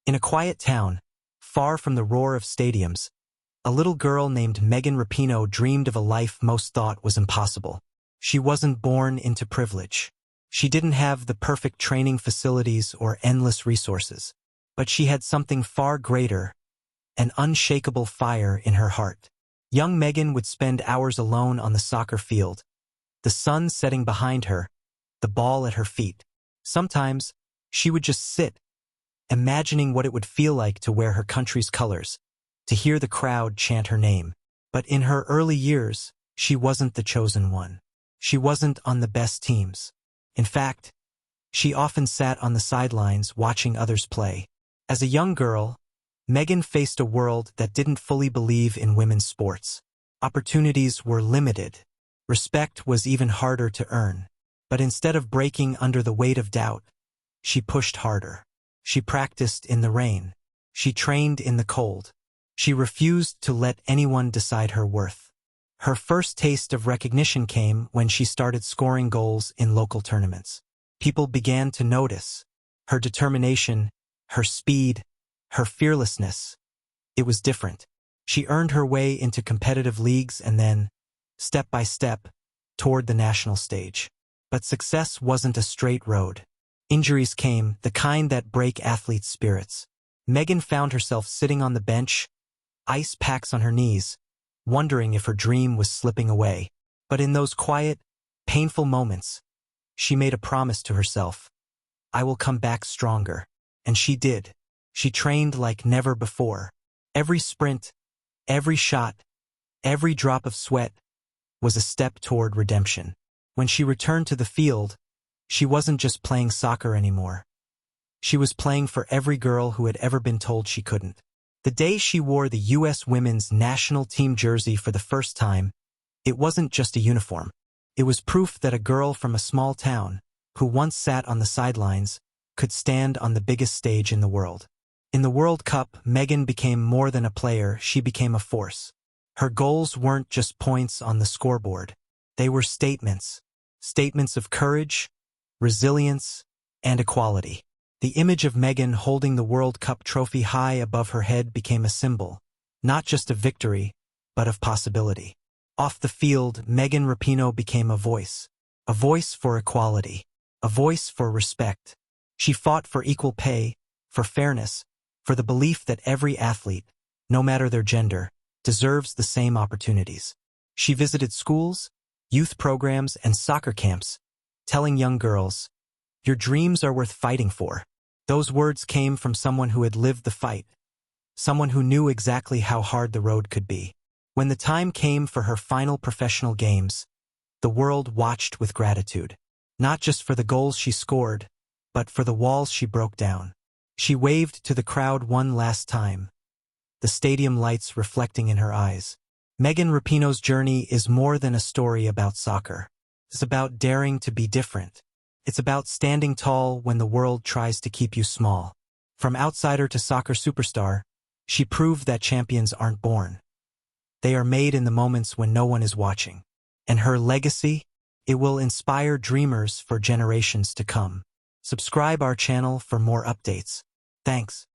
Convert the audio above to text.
In a quiet town, far from the roar of stadiums, a little girl named Megan Rapinoe dreamed of a life most thought was impossible. She wasn't born into privilege. She didn't have the perfect training facilities or endless resources. But she had something far greater, an unshakable fire in her heart. Young Megan would spend hours alone on the soccer field, the sun setting behind her, the ball at her feet. Sometimes, she would just sit, imagining what it would feel like to wear her country's colors, to hear the crowd chant her name. But in her early years, she wasn't the chosen one. She wasn't on the best teams. In fact, she often sat on the sidelines watching others play. As a young girl, Megan faced a world that didn't fully believe in women's sports. Opportunities were limited. Respect was even harder to earn. But instead of breaking under the weight of doubt, she pushed harder. She practiced in the rain. She trained in the cold. She refused to let anyone decide her worth. Her first taste of recognition came when she started scoring goals in local tournaments. People began to notice her determination, her speed, her fearlessness. It was different. She earned her way into competitive leagues and then, step by step, toward the national stage. But success wasn't a straight road. Injuries came, the kind that break athletes' spirits. Megan found herself sitting on the bench, ice packs on her knees, wondering if her dream was slipping away. But in those quiet, painful moments, she made a promise to herself. I will come back stronger. And she did. She trained like never before. Every sprint, every shot, every drop of sweat was a step toward redemption. When she returned to the field, she wasn't just playing soccer anymore. She was playing for every girl who had ever been told she couldn't. The day she wore the U.S. women's national team jersey for the first time, it wasn't just a uniform. It was proof that a girl from a small town, who once sat on the sidelines, could stand on the biggest stage in the world. In the World Cup, Megan became more than a player, she became a force. Her goals weren't just points on the scoreboard. They were statements. Statements of courage, resilience, and equality. The image of Megan holding the World Cup trophy high above her head became a symbol, not just of victory, but of possibility. Off the field, Megan Rapinoe became a voice for equality, a voice for respect. She fought for equal pay, for fairness, for the belief that every athlete, no matter their gender, deserves the same opportunities. She visited schools, youth programs, and soccer camps, telling young girls, "Your dreams are worth fighting for." Those words came from someone who had lived the fight, someone who knew exactly how hard the road could be. When the time came for her final professional games, the world watched with gratitude, not just for the goals she scored, but for the walls she broke down. She waved to the crowd one last time, the stadium lights reflecting in her eyes. Megan Rapinoe's journey is more than a story about soccer. It's about daring to be different. It's about standing tall when the world tries to keep you small. From outsider to soccer superstar, she proved that champions aren't born. They are made in the moments when no one is watching. And her legacy? It will inspire dreamers for generations to come. Subscribe our channel for more updates. Thanks.